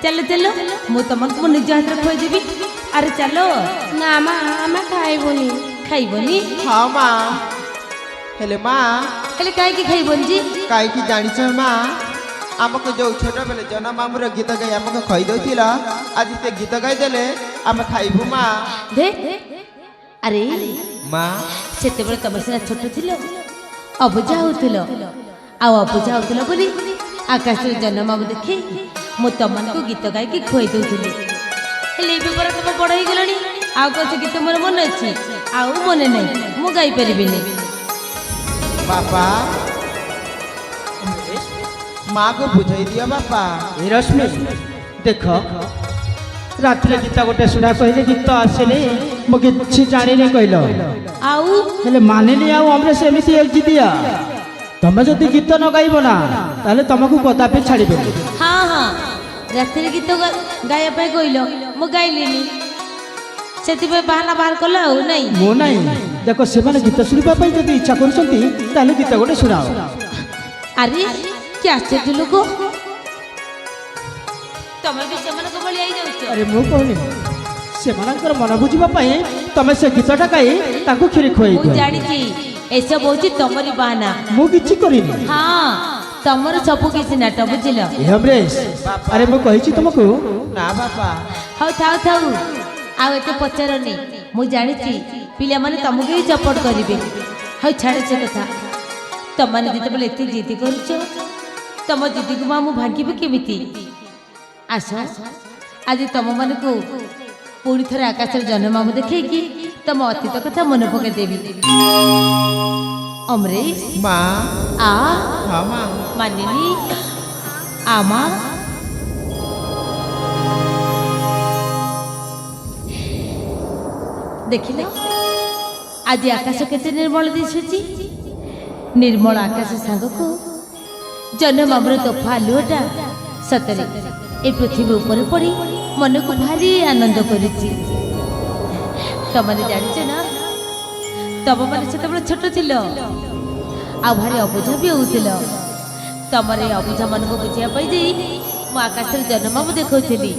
चलो चलो मु तुमको निज हाथ खुआई देवी अरे चलो ना माँ आम खाइबुनी खाइबनी हाँ माँ हेले माँ हेले काहे की खाइबनी जी काहे की जानिछ माँ आमको जो छोट बेले जन्म मामुर गीत गाई आमको खई दउथिला आज से गीत गाई देले आम खाइबु माँ दे अरे माँ सेते बेले तुम सिना छोट थिलो अबुझा होथिलो आ अबुझा होथिलो बोली आकाश रे जन्म मामु देखी मु तुमको गीत गाई की खुआई दउथिली हेले भी पर तुम बड़ हो गलनी आ कोछ गीत मोर मन अछि आ मने नै मु गाई परिबिनी बापा माँ को बुझाई दिया बापा ए रश्मि देख रात गीत गोटे शुणा कहले गीत आसले मो किछि जानि नै कहलो आउ हेले मानिनी आउ हमरे सेमिति एक दिया तमे जदि गीत न गाइबो ना ताले तमको कदापि छाड़िबे हाँ हाँ रात गीत गाया पे कहलो मु गाइलिनी सेति पे बहाना बाहर कल आउ नहीं मो नाही देखो से माने गीत सुनिबा पई जदि इच्छा करछंती ताले गीत गोटे सुनाओ अरे क्या आश्चर्य लोक तमे भी सेमान को बळी आई जाउछ अरे मो कहनी से मानकर मन बुझिबा पई तमे से गीतटा गाई ताको खिरी खोई मु जानि छी एसब होची तमरी बहाना मु किछि करिनी हाँ तमर सब किसी नाटक बुझिलो ए हमरेश अरे मो कहिछि तुमको ना बापा हौ थाउ थाउ आ एते पचारनी मु जानि छी पिला माने तमके ही सपोर्ट करिवे हौ छाड़ से कथा तम माने जते बेले एते जिद करछो तम दीदी को मु भागिबे केमिति आसो आज तम मन को पूरी थरे आकाश जन्म मामु देखे कि तम अतीत कथा मन पके देवी अमरेश माँ आ हाँ माँ मानिनी आमा देखिल आज आकाश केते निर्मल दिशुची निर्मल आकाश सांग को जन्म आमर तोफा आलुटा सतरे ए पृथ्वी ऊपर पड़ी मन को भारी आनंद करिछि तमने जानिछ ना तम माने सेते छोट थिलो आ भारी अबुझा भी होथिलो तमरे अबुझा मन को बुझिया पाई जाई मु आकाश रे जन्म मामु देखौथिली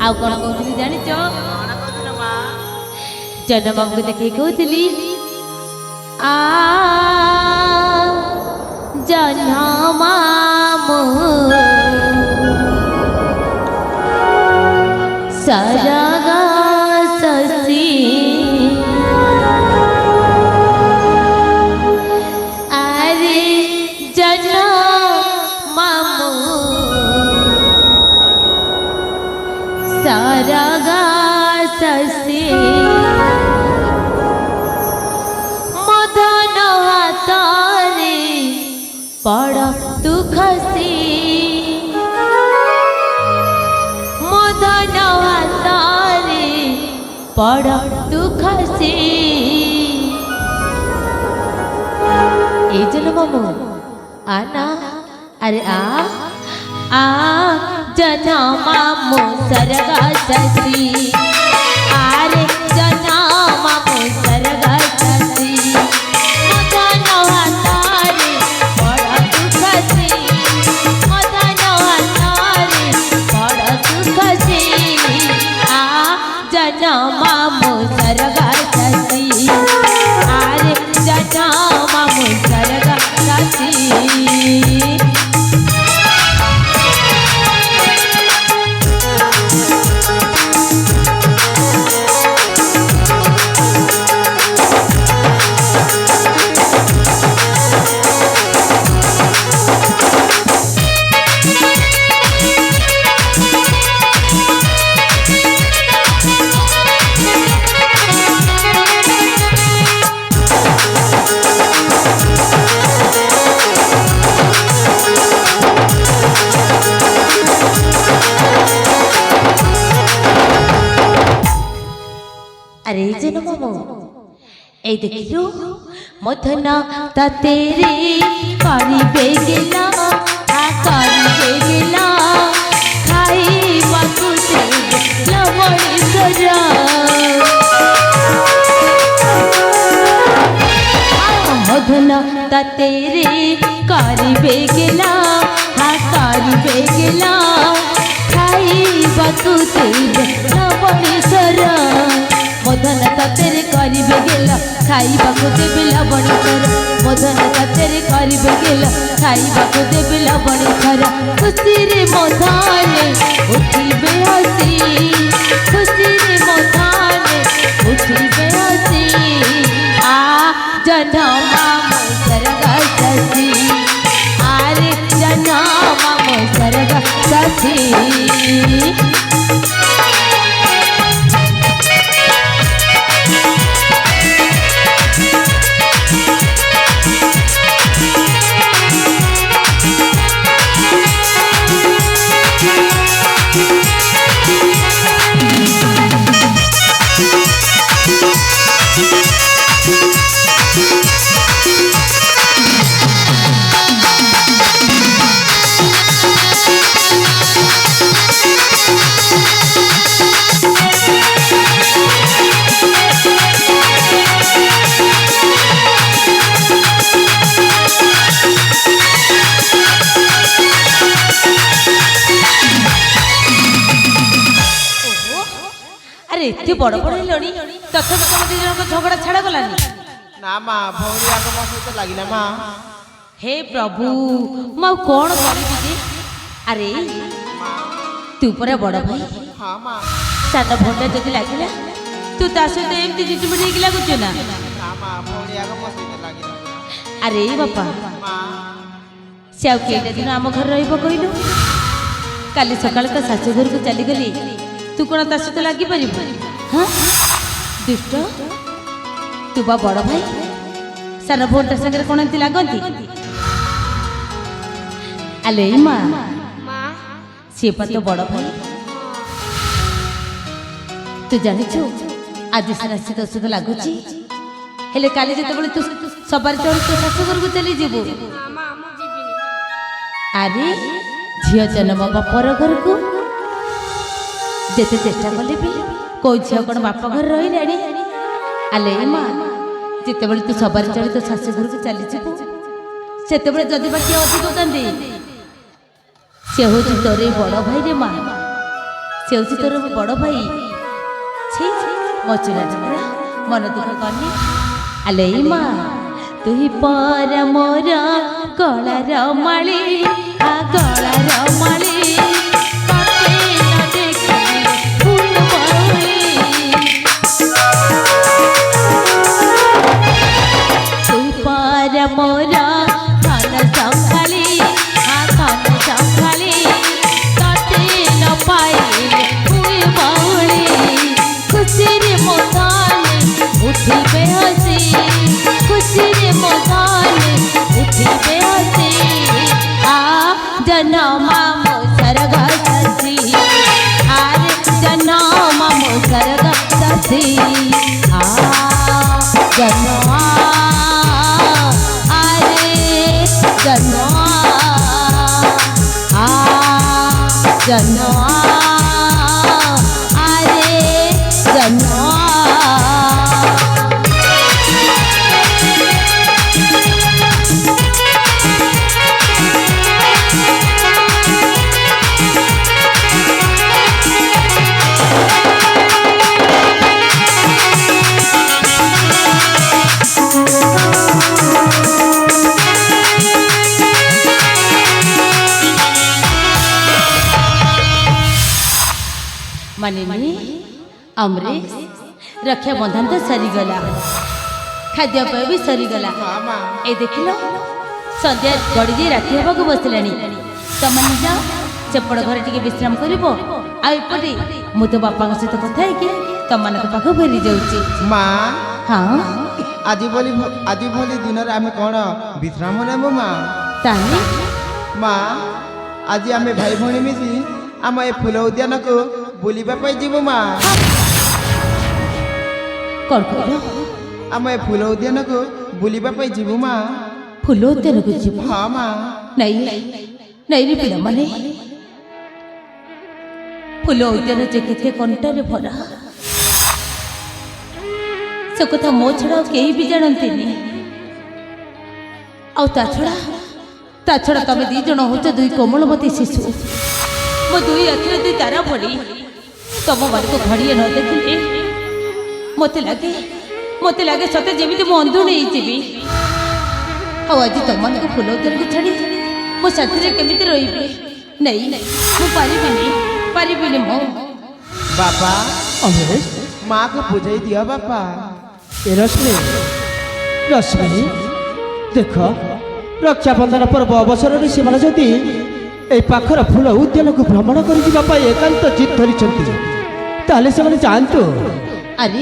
आ कोन कहथिली जानिछ जन्म मामु को देखै कहथिली आ जन्म मामु सरगा ससी अरे जन्म मामु सरगा ससी मदन हातारे पड़ तू खसी मदन हातारे पड़ तू खसी ए जन्म मामु आना अरे आ जन्म मामु सरगा ससी अरे जन्म मामु सरगा ससी मदन हातारे पड़ तू खसी मदन हातारे पड़ तू खसी आ जन्म मामु सरगा ससी अरे जन्म मामु सरगा ससी अरे जन्म मामु ए देखियो मथना ता तेरे करिबे गेला आ करिबे गेला खाई बाकुते लवणी सरा मथना ता तेरे करिबे गेला आ करिबे गेला खाई ଖାଇବାକୁ ଦେବେ ଲବଣେଶ୍ୱର ମଦନ ତତେରେ କରିବେ ଗେଲ ଖାଇବାକୁ ଦେବେ ଲବଣେଶ୍ୱର ମଦନ ତତେରେ କରିବେ ଗେଲ ଖାଇବାକୁ ଦେବେ ଲବଣେଶ୍ୱର ଖୁସିରେ ମଧାନେ ଉଠିବେ ହସି ଖୁସିରେ ମଧାନେ ଉଠିବେ ହସି ଆ ଜନମା ମୋ ସରଗ ଶଶୀ ଆରେ ଜନମା ମୋ ସରଗ ଶଶୀ আরে এতে বড় বড় লড়ি তথাপি তোমার দুই জনক ঝগড়া ছাড়া গলানি না মা ভৌণী আগে ମୋ ସହିତ ଲାଗିଲା ମା হে প্রভু মু ଆଉ କଣ କରିବି ଯେ আরে ତୁ ପରା ବଡ଼ ଭାଇ ହଁ ମା ସାନ ଭଣ୍ଡା ଯଦି ଲାଗିଲା ତୁ ତା ସହିତ ଏମିତି ଜିଟିମିଟି ହେଇକି ଲାଗୁଛୁ ନା ନା ମା ଭଉଣୀ ଆଗ ମୋ ସହିତ ଲାଗିଲା ଆରେ ବାପା ମା ସେ ଆଉ କେଇଟା ଦିନ ଆମ ଘରେ ରହିବ କହିଲୁ କାଲି ସକାଳେ ତା ଶାଶୁ ଘରକୁ ଚାଲିଗଲି ତୁ କ'ଣ ତା ସହିତ ଲାଗିପାରିବୁ ହଁ ଦୁଷ୍ଟ ତୁ ବା ବଡ଼ ଭାଇ ସାନ ଭଉଣୀଟା ସାଙ୍ଗରେ କ'ଣ ଏମିତି ଲାଗନ୍ତି ଆଲେ ମା ମା ସିଏ ପା ତ ବଡ଼ ଭାଇ ତୁ ଜାଣିଛୁ ଆଜି ସିନା ସେ ତୋ ସହିତ ଲାଗୁଛି ହେଲେ କାଲି ଯେତେବେଳେ ତୁ ସବାରି ଚଢ଼ି ତୋ ଶାଶୁ ଘରକୁ ଚାଲିଯିବୁ ମା ମୁଁ ଯିବିନି ଆରେ ଝିଅ ଜନ୍ମ ବା ପର ଘରକୁ ଯେତେ ଚେଷ୍ଟା କଲେ ବି କୋଉ ଝିଅ କ'ଣ ବାପ ଘରେ ରହିଲାଣି ଆଲେ ମା ଯେତେବେଳେ ତୁ ସବାରି ଚଢ଼ି ତୋ ଶାଶୁ ଘରକୁ ଚାଲିଯିବୁ ସେତେବେଳେ ଯଦି ବା କିଏ ଅଧିକ କାନ୍ଦେ ସେ ହେଉଛି ତୋର ଏଇ ବଡ଼ ଭାଇ ରେ ମା ସେ ହେଉଛି ତୋର ବଡ଼ ଭାଇ ଛି ମୋ ଚୁରା ଚୁରା ମନ ଦୁଃଖ କନି ଆଲେ ମା ତୁହି ପର ମୋର ଗଳାର ମାଳି ଗଳାର ମାଳି ମତେ ନ ଦେଖିଲେ ଫୁଲ ବଳି ତୁହି ପର ମୋର ଧନ ସମ୍ଭାଳି ଧନ ସମ୍ଭାଳି ତତେ ନ ପାଇଲେ ଫୁଲ ବଳି ଖୁସିରେ ମୋ ଧନେ ଉଠିବେ ହସି ଖୁସିରେ ମୋ ଧନେ ଉଠିବେ ହସି ଆ ଜନମା ମୋ ସରଗ ଶଶୀ ଆରେ ଜନମା ମୋ ସରଗ ଶଶୀ ଆ ଜନମା ଆରେ ଜନମା ଆ ଜନମା ଆରେ ଜନମା मानिनी अमरीश रक्षाबंधन तो सरीगला खाद्यपेय भी सरीगला ହଁ ମା ए देखिल सन्ध्या गड़ी जाए राति हवा को बसला तुम जाओ सेपट घर टे विश्राम कर आईपटे मु तो बापा सहित कथा है तुम मान पाख फेरी जाऊँगी ମା हाँ ଆଜି ଭଳି ଦିନରେ ଆମେ କ'ଣ ବିଶ୍ରାମ ନେବୁ ମା तानी ମା ଆଜି ଆମେ ଭାଇ ଭଉଣୀ ମିଶି ଆମ ଏ ଫୁଲ ଉଦ୍ୟାନକୁ ବୁଲିବା ପାଇଁ ଯିବୁ ମା कौन कह ଆମ ଏ ଫୁଲ ଉଦ୍ୟାନକୁ ବୁଲିବା ପାଇଁ ଯିବୁ ମା फुल उद्यान को जीव ହଁ ମା नहीं नहीं रे पिला माने फुल उद्यान जे केते कंटारे भरा से कथा मो छड़ा केही भी जानती ता छड़ा तमे दी जण होच दुई कोमलवती शिशु ମୋ ଦୁଇ ଆଖିରେ ଦୁଇ ତାରା ପଡ଼ି ତମମାନଙ୍କୁ ଘଡ଼ିଏ ନ ଦେଖିଲେ ମୋତେ ଲାଗେ ସତେ ଯେମିତି ମୁଁ ଅନ୍ଧୁଣୀ ହେଇଯିବି। ଆଉ ଆଜି ତମମାନଙ୍କୁ ଫୁଲ ଉତ୍ତରକୁ ଛାଡ଼ି ମୋ ସାଥିରେ କେମିତି ରହିବି? ନାଇଁ ମୁଁ ପାରିବିନି ମୁଁ। ବାପା ଅମରେଶ ମାକୁ ବୁଝେଇ ଦିଅ ବାପା। ଏ ରଶ୍ମି ଦେଖ, ରକ୍ଷାବନ୍ଧନ ପର୍ବ ଅବସରରେ ସେମାନେ ଯଦି এই ପାଖର ଫୁଲ ଉଦ୍ୟାନକୁ ଭ୍ରମଣ କରିଯିବା ପାଇଁ ଏକାନ୍ତ ଜିଦ୍ ଧରିଛନ୍ତି, ତାହେଲେ ସେମାନେ ଯାଆନ୍ତୁ। ଆରେ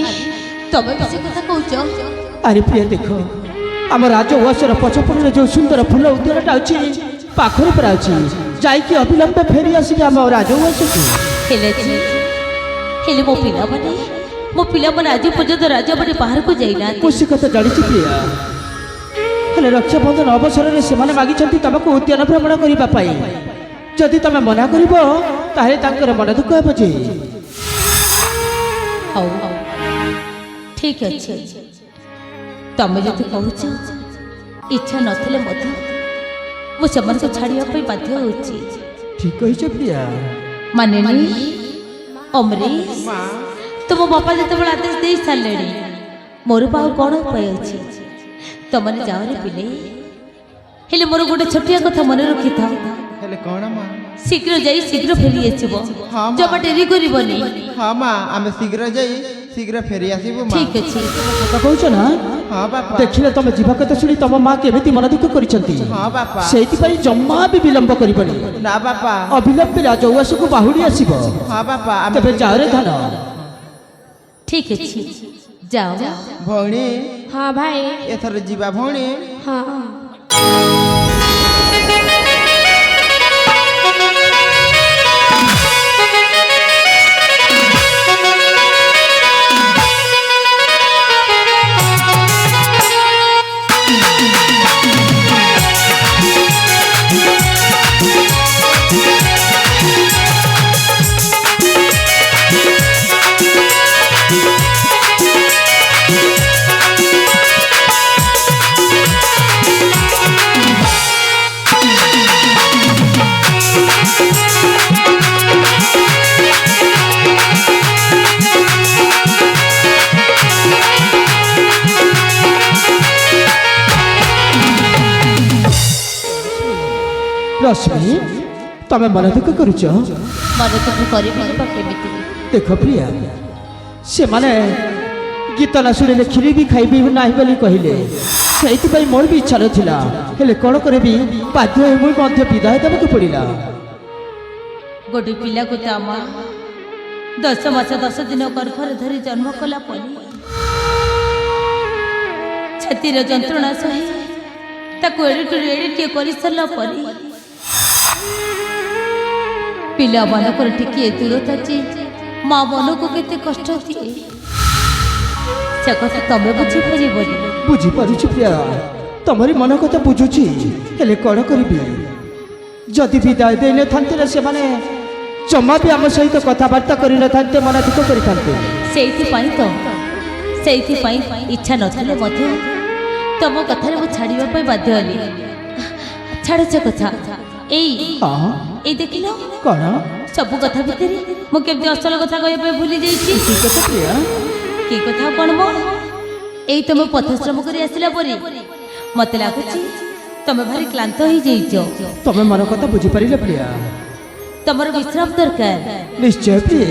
ତମେ ବି ସେ କଥା କହୁଛ? ଆରେ ପ୍ରିୟା ଦେଖ, ଆମ ରାଜଉଆସର ପଛପଟରେ ଯେଉଁ ସୁନ୍ଦର ଫୁଲ ଉଦ୍ୟାନଟା ଅଛି ପାଖରେ ପୁରା ଅଛି, ଯାଇକି ଅବିଳମ୍ବେ ଫେରି ଆସିକି ଆମ ରାଜଉଆସକୁ। ହେଲେ ମୋ ପିଲାମାନେ ଆଜି ପର୍ଯ୍ୟନ୍ତ ରାଜବାଡ଼ି ବାହାରକୁ ଯାଇନାହାନ୍ତି। ମୁଁ ସେ କଥା ଜାଣିଛି ପ୍ରିୟା, ହେଲେ ରକ୍ଷାବନ୍ଧନ ଅବସରରେ ସେମାନେ ମାଗିଛନ୍ତି ତମକୁ ଉଦ୍ୟାନ ଭ୍ରମଣ କରିବା ପାଇଁ। ଯଦି ତମେ ମନା କରିବ ତାହେଲେ ତାଙ୍କର ମନ ଦୁଃଖ ହେବ ଯେ। ହଉ ଠିକ ଅଛି, ତମେ ଯଦି କହୁଛ, ଇଚ୍ଛା ନଥିଲେ ମଧ୍ୟ ମୁଁ ସେମାନଙ୍କୁ ଛାଡ଼ିବା ପାଇଁ ବାଧ୍ୟ ହେଉଛି। ଠିକ କହିଛ ପ୍ରିୟା। ମାନିନୀ, ଅମରେଶ, ମା ତୁମ ବାପା ଯେତେବେଳେ ଆଦେଶ ଦେଇ ସାରିଲେଣି, ମୋର ବା ଆଉ କ'ଣ ଉପାୟ ଅଛି? ତମମାନେ ଯାଅରେ ପିଲେ, ହେଲେ ମୋର ଗୋଟେ ଛୋଟିଆ କଥା ମନେ ରଖିଥାଅ। ହେଲେ କଣ ମା? ଶୀଘ୍ର ଯାଇ ଶୀଘ୍ର ଫେରି ଆସିବ, ହଁ ମା। ଜମା ଡେରି କରିବନି। ହଁ ମା, ଆମେ ଶୀଘ୍ର ଯାଇ ଶୀଘ୍ର ଫେରି ଆସିବୁ ମା। ଠିକ ଅଛି। କଥା କହୁଛ ନା? ହଁ ବାପା। ଦେଖିଲେ ତମେ ଯିବା କଥା ଶୁଣି ତମ ମା କେମିତି ମନ ଦୁଃଖ କରିଛନ୍ତି। ହଁ ବାପା। ସେଇଥିପାଇଁ ଜମା ବି ବିଳମ୍ବ କରିବନି, ନା ବାପା। ଅବିଳମ୍ବେ ରାଜଉଆସକୁ ବାହୁଡ଼ି ଆସିବ। ହଁ ବାପା, ତେବେ ଯାଅରେ ଧାନ। ଠିକ ଅଛି, ଯାଅ। ଭଉଣୀ, ହଁ ଭାଇ। ଏଥର ଯିବା ଭଉଣୀ। ହଁ। ରଶ୍ମି, ତମେ ମନ ଦୁଃଖ କରୁଛ? ମନ ଦୁଃଖ କରିବିନି ବା କେମିତି? ଦେଖ ପ୍ରିୟା, ସେମାନେ ଗୀତ ନ ଶୁଣିଲେ କ୍ଷୀରି ବି ଖାଇବି ନାହିଁ ବୋଲି କହିଲେ, ସେଇଥିପାଇଁ ମୋର ବି ଇଚ୍ଛା ନଥିଲା। ହେଲେ କ'ଣ କରିବି, ବାଧ୍ୟ ହୋଇ ମୁଁ ମଧ୍ୟ ବିଦାୟ ଦେବାକୁ ପଡ଼ିଲା। ଗୋଟେ ପିଲାକୁ ତା ମା 10 ମାସ 10 ଦିନ ଗର୍ଭରେ ଧରି ଜନ୍ମ କଲା ପରେ ଛାତିର ଯନ୍ତ୍ରଣା ସହି ତାକୁ ଏଡ଼ିଟିଏ କରିସାରିଲା ପରେ ପିଲାମାନଙ୍କର ଟିକିଏ ଦୂରତା ଯେ ମା ମନକୁ କେତେ କଷ୍ଟ ଦିଏ, ସେ କଥା ତମେ ବୁଝିପାରିବନି। ବୁଝିପାରୁଛି ପ୍ରିୟା, ତମରି ମନ କଥା ବୁଝୁଛି। ହେଲେ କ'ଣ କରିବି, ଯଦି ବିଦାୟ ଦେଇନଥାନ୍ତେ ନା ସେମାନେ ଜମା ବି ଆମ ସହିତ କଥାବାର୍ତ୍ତା କରିନଥାନ୍ତେ, ମନ ଦୁଃଖ କରିଥାନ୍ତେ। ସେଇଥିପାଇଁ ଇଚ୍ଛା ନଥିଲେ ମଧ୍ୟ ତମ କଥାରେ ମୁଁ ଛାଡ଼ିବା ପାଇଁ ବାଧ୍ୟ ହେଲି। ଛାଡ଼ ସେ କଥା। ଏଇ ଦେଖିଲ, କ'ଣ? ସବୁ କଥା ଭିତରେ ମୁଁ କେମିତି ଅସଲ କଥା କହିବା ପାଇଁ ଭୁଲି ଯାଇଛି। କି କଥା ପ୍ରିୟା? କି କଥା କ'ଣ ମ? ଏଇ ତମେ ପଥଶ୍ରମ କରି ଆସିଲା ପରେ ମତେ ଲାଗୁଛି ତମେ ଭାରି କ୍ଳାନ୍ତ ହେଇଯାଇଛ। ତମେ ମନ କଥା ବୁଝିପାରିଲ ପ୍ରିୟା? ତମର ବିଶ୍ରାମ ଦରକାର। ନିଶ୍ଚୟ ପ୍ରିୟ,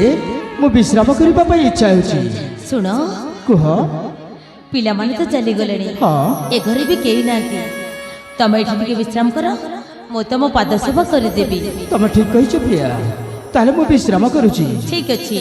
ମୁଁ ବିଶ୍ରାମ କରିବା ପାଇଁ ଇଚ୍ଛା ହେଉଛି। ଶୁଣ, କୁହ। ପିଲାମାନେ ତ ଚାଲିଗଲେଣି, ହଁ। ଏ ଘରେ ବି କେହି ନାହାନ୍ତି। ତମେ ଏଠି ଟିକେ ବିଶ୍ରାମ କର, ମୁଁ ତମ ପାଦ ସେବା କରିଦେବି। ତମେ ଠିକ କହିଛ ପ୍ରିୟା, ତାହେଲେ ମୁଁ ବିଶ୍ରାମ କରୁଛି। ଠିକ ଅଛି।